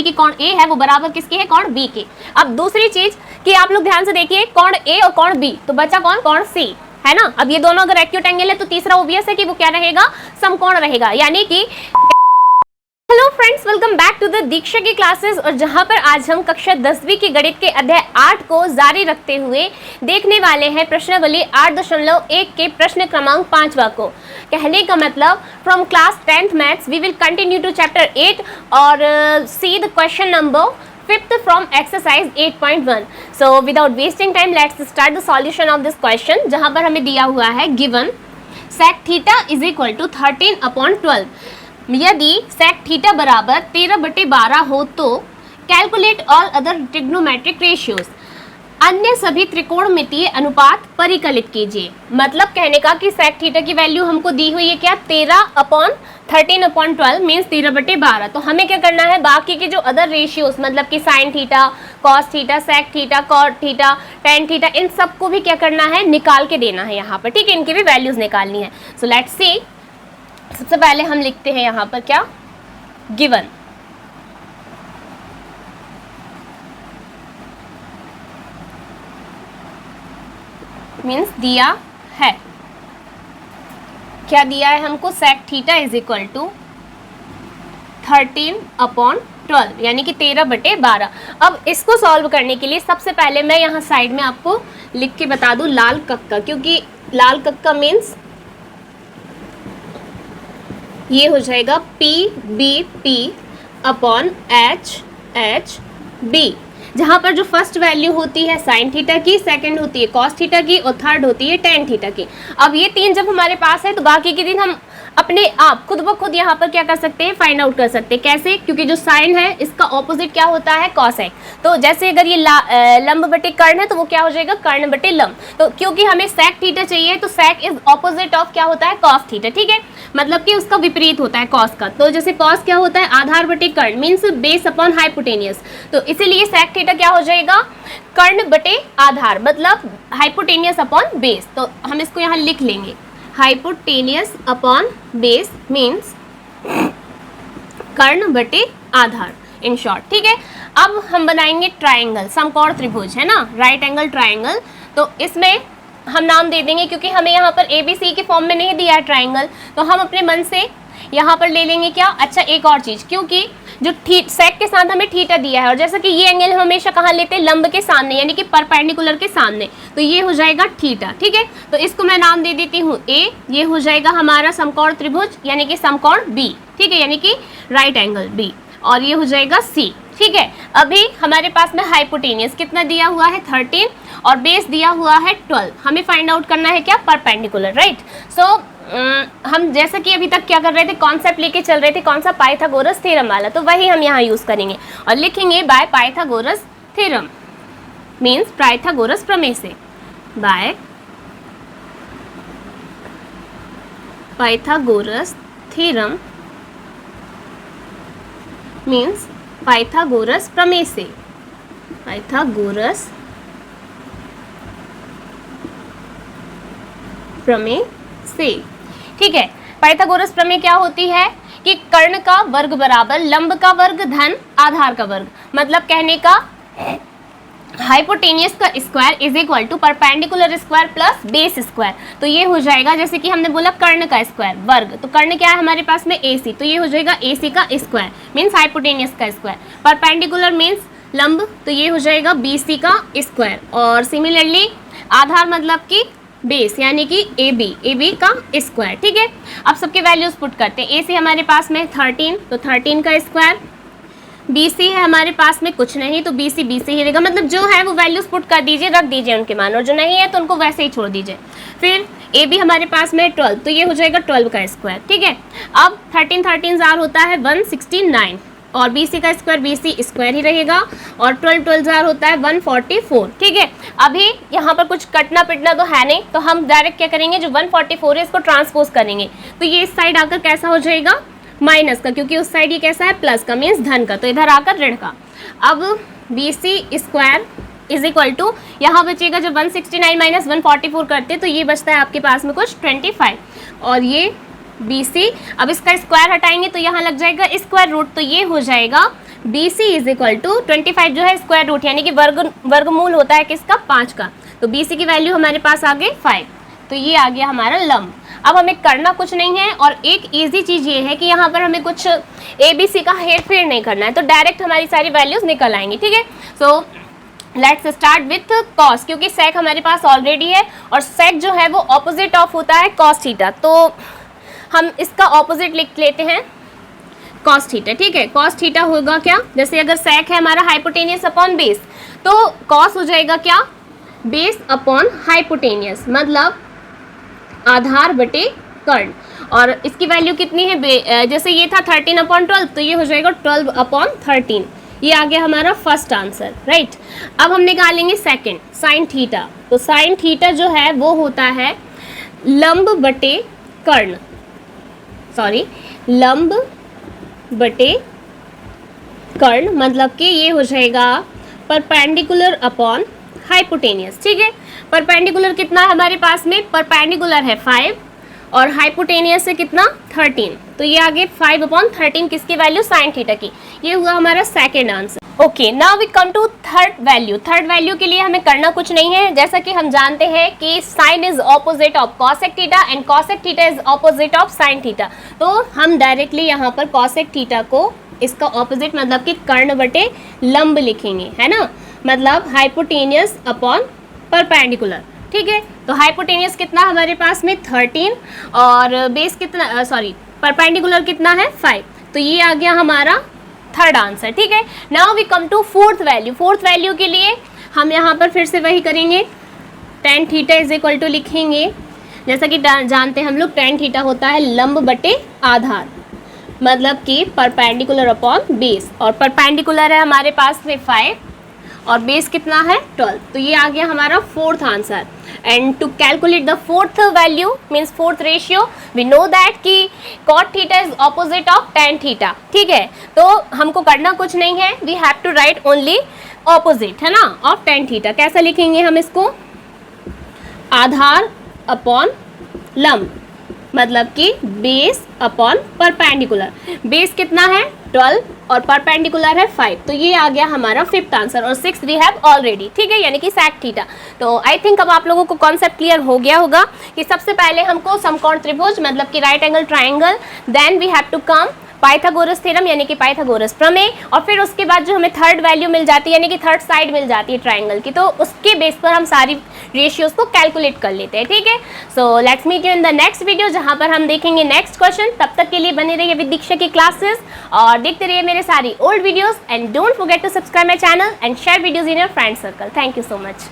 यानी कि कोण ए है वो बराबर किसके है, कोण बी के। अब दूसरी चीज कि आप लोग ध्यान से देखिए, कोण ए और कोण बी, तो बचा कौन, कोण सी, है ना। अब ये दोनों अगर एक्यूट एंगल है तो तीसरा ओबियस है कि वो क्या रहेगा, समकोण रहेगा, यानी कि। Hello friends, welcome back to the Diksha की क्लासेस। और जहां पर आज हम कक्षा 10वीं के गणित के अध्याय 8 को जारी रखते हुए देखने वाले हैं प्रश्नावली 8.1 के प्रश्न क्रमांक 5वां को। कहने का मतलब from class 10th maths we will continue to chapter 8 और see the question number 5th from exercise 8.1. So without wasting time, let's start the solution of this question. जहाँ पर हमें दिया हुआ है given sec theta is equal to 13/12. यदि sec theta बराबर 13/12 हो तो calculate all other trigonometric ratios, अन्य सभी त्रिकोणमितीय अनुपात परिकलित कीजिए। मतलब कहने का कि sec थीटा की वैल्यू हमको दी हुई है क्या, 13/13/12 मीन्स 13/12। तो हमें क्या करना है, बाकी के जो अदर रेशियोज मतलब कि sine theta, cos theta, sec theta, cot theta, tan theta, इन सबको भी क्या करना है, निकाल के देना है यहाँ पर, ठीक है। इनकी भी वैल्यूज निकालनी है। सो लेट्स सी, सबसे पहले हम लिखते हैं यहाँ पर क्या, गिवन मीन्स दिया है, क्या दिया है हमको, sec theta is equal to 13/12 यानी कि 13/12। अब इसको सॉल्व करने के लिए सबसे पहले मैं यहाँ साइड में आपको लिख के बता दूं लाल कक्का, क्योंकि लाल कक्का मीन्स ये हो जाएगा PBP/HHB, जहाँ पर जो फर्स्ट वैल्यू होती है साइन थीटा की, सेकंड होती है कॉस थीटा की और थर्ड होती है टेन थीटा की। अब ये तीन जब हमारे पास है तो बाकी के दिन हम अपने आप खुद ब खुद यहाँ पर क्या कर सकते हैं, फाइंड आउट कर सकते हैं। कैसे, क्योंकि जो साइन है इसका ऑपोजिट क्या होता है, कॉस है। तो जैसे अगर ये लंब बटे कर्ण है तो वो क्या हो जाएगा, कर्ण बटे लंब। तो क्योंकि हमें sec थीटा चाहिए तो sec इज ऑपोजिट ऑफ क्या होता है, कॉस थीटा, ठीक है। मतलब कि उसका विपरीत होता है कॉस का। तो जैसे कॉस क्या होता है, आधार बटे कर्ण मीन्स बेस अपॉन हाइपोटेनियस। तो इसीलिए sec थीटा क्या हो जाएगा, कर्ण बटे आधार मतलब हाइपोटेनियस अपॉन बेस। तो हम इसको यहाँ लिख लेंगे, हाइपोटेनियस अपॉन बेस मीन्स कर्ण बटे आधार इन शॉर्ट, ठीक है। अब हम बनाएंगे ट्राइंगल, समकोण त्रिभुज है ना, राइट एंगल ट्राइंगल। तो इसमें हम नाम दे देंगे, क्योंकि हमें यहाँ पर ABC के फॉर्म में नहीं दिया है ट्राइंगल, तो हम अपने मन से यहाँ पर ले लेंगे क्या, अच्छा एक और चीज़, क्योंकि जो sec के साथ हमें थीटा दिया है और जैसा कि ये एंगल हम हमेशा कहाँ लेते हैं, लंब के सामने यानी कि परपेंडिकुलर के सामने, तो ये हो जाएगा थीटा, ठीक है। तो इसको मैं नाम दे देती हूँ A, ये हो जाएगा हमारा समकोण त्रिभुज यानी कि समकोण B, ठीक है, यानी कि राइट एंगल B, और ये हो जाएगा C, ठीक है। अभी हमारे पास में हाइपोटेनियस कितना दिया हुआ है, 13 और बेस दिया हुआ है 12। हमें फाइंड आउट करना है क्या, परपेंडिकुलर, राइट। सो हम जैसा कि अभी तक क्या कर रहे थे, कॉन्सेप्ट लेके चल रहे थे, कौन सा, पाइथागोरस थ्योरम वाला, तो वही हम यहाँ यूज करेंगे और लिखेंगे by Pythagoras theorem means Pythagoras प्रमेय से, by Pythagoras theorem means Pythagoras प्रमेय से, पाइथागोरस प्रमेय से, ठीक है। पाइथागोरस प्रमेय क्या होती है कि कर्ण का वर्ग बराबर लंब का वर्ग धन आधार का वर्ग, मतलब कहने का हाइपोटेनियस का square is equal to perpendicular square plus base square. तो ये हो जाएगा, जैसे कि हमने बोला कर्ण का स्क्वायर वर्ग, तो कर्ण क्या है हमारे पास में AC, तो ये हो जाएगा AC का स्क्वायर मीन्स हाइपोटेनियस का स्क्वायर, परपेंडिकुलर मीन्स लंब, तो ये हो जाएगा BC का स्क्वायर, और सिमिलरली आधार मतलब कि बेस यानी कि AB का स्क्वायर, ठीक है। अब सबके वैल्यूज पुट करते हैं। AC हमारे पास में 13, तो 13 का स्क्वायर, BC है हमारे पास में कुछ नहीं, तो BC ही रहेगा, मतलब जो है वो वैल्यूज पुट कर दीजिए, रख दीजिए उनके मान, और जो नहीं है तो उनको वैसे ही छोड़ दीजिए। फिर AB हमारे पास में 12, तो ये हो जाएगा 12 का स्क्वायर, ठीक है। अब 13 जार होता है 169 और BC का स्क्वायर BC स्क्वायर ही रहेगा, और 12 जार होता है 144, ठीक है। अभी यहाँ पर कुछ कटना पिटना तो है नहीं, तो हम डायरेक्ट क्या करेंगे, जो 144 है इसको ट्रांसपोज करेंगे, तो ये इस साइड आकर कैसा हो जाएगा, माइनस का, क्योंकि उस साइड ये कैसा है, प्लस का मीन्स धन का, तो इधर आकर ऋण का। अब BC square is equal to यहाँ बचेगा, जब 169 माइनस 144 करते तो ये बचता है आपके पास में कुछ 25, और ये BC, अब इसका स्क्वायर हटाएंगे तो यहाँ लग जाएगा स्क्वायर रूट, तो ये हो जाएगा BC इज इक्वल टू 25 जो है स्क्वायर रूट यानी कि वर्गमूल होता है किसका 5 का, तो BC की वैल्यू हमारे पास आ गई 5, तो ये आ गया हमारा लंब। अब हमें करना कुछ नहीं है और एक इजी चीज़ ये है कि यहाँ पर हमें कुछ ABC का हेर फेर नहीं करना है, तो डायरेक्ट हमारी सारी वैल्यूज निकल आएंगी, ठीक है। So let's start with cos, क्योंकि सेक हमारे पास ऑलरेडी है और सेक जो है वो ऑपोजिट ऑफ होता है कॉस थीटा, तो हम इसका ऑपोजिट लिख लेते हैं कॉस थीटा, ठीक है। कॉस थीटा होगा क्या, जैसे अगर सेक है हमारा हाइपोटेनियस अपॉन बेस, तो कॉस हो जाएगा क्या, बेस अपॉन हाइपोटेनियस, मतलब आधार बटे कर्ण, और इसकी वैल्यू कितनी है, जैसे ये था 13/12, तो ये हो जाएगा 12/13, ये आ गया हमारा फर्स्ट आंसर, राइट। अब हम निकालेंगे सेकंड, साइन थीटा, तो साइन थीटा जो है वो होता है लंब बटे कर्ण, सॉरी लंब बटे कर्ण, मतलब कि ये हो जाएगा परपेंडिकुलर अपॉन हाइपोटेनियस, ठीक है। परपेंडिकुलर कितना है हमारे पास में, परपेंडिकुलर है 5 और हाइपोटेनियस है कितना 13, तो ये आगे 5/13 किसकी वैल्यू, साइन थीटा की, ये हुआ हमारा second answer. Okay, now we come to third value. Third value के लिए हमें करना कुछ नहीं है, जैसा कि हम जानते हैं कि sine is opposite of cosec theta and cosec theta is opposite of sine theta, तो हम डायरेक्टली यहाँ पर कॉसेक थीटा को इसका ऑपोजिट मतलब कि कर्ण बटे लंब लिखेंगे, है ना, मतलब हाइपोटेनियस अपॉन परपेंडिकुलर, ठीक है। तो हाइपोटेनियस कितना हमारे पास में 13 और बेस कितना, सॉरी परपेंडिकुलर कितना है 5, तो ये आ गया हमारा थर्ड आंसर, ठीक है। Now we come to fourth value. Fourth value के लिए हम यहाँ पर फिर से वही करेंगे, tan theta is equal to लिखेंगे, जैसा कि जानते हैं हम लोग tan थीटा होता है लंब बटे आधार, मतलब कि परपेंडिकुलर अपॉन बेस, और परपेंडिकुलर है हमारे पास में 5 और बेस कितना है 12, तो ये आ गया हमारा fourth answer. And to calculate the fourth value means fourth ratio, we know that कि cot theta is opposite of tan theta, ठीक है। तो हमको करना कुछ नहीं है, we have to write only opposite, है ना, ऑफ tan थीटा। कैसा लिखेंगे हम इसको, आधार अपॉन लंब, मतलब कि बेस अपॉन परपेंडिकुलर, बेस कितना है 12 और परपेंडिकुलर है 5, तो ये आ गया हमारा फिफ्थ आंसर, और सिक्स वी हैव ऑलरेडी, ठीक है, यानी कि सेक थीटा। तो आई थिंक अब आप लोगों को कॉन्सेप्ट क्लियर हो गया होगा कि सबसे पहले हमको समकोण त्रिभुज मतलब कि right angle triangle, then we have to come Pythagoras theorem यानी कि पाइथागोरस प्रमेय, और फिर उसके बाद जो हमें थर्ड वैल्यू मिल जाती है यानी कि थर्ड साइड मिल जाती है ट्राइंगल की, तो उसके बेस पर हम सारी रेशियोज को कैलकुलेट कर लेते हैं, ठीक है। So let's meet you in the next video, जहां पर हम देखेंगे नेक्स्ट क्वेश्चन। तब तक के लिए बने रहिए विद दीक्षा की क्लासेस और देखते रहिए मेरे सारी old videos, and don't forget to subscribe my channel and share videos in your friend circle. Thank you so much.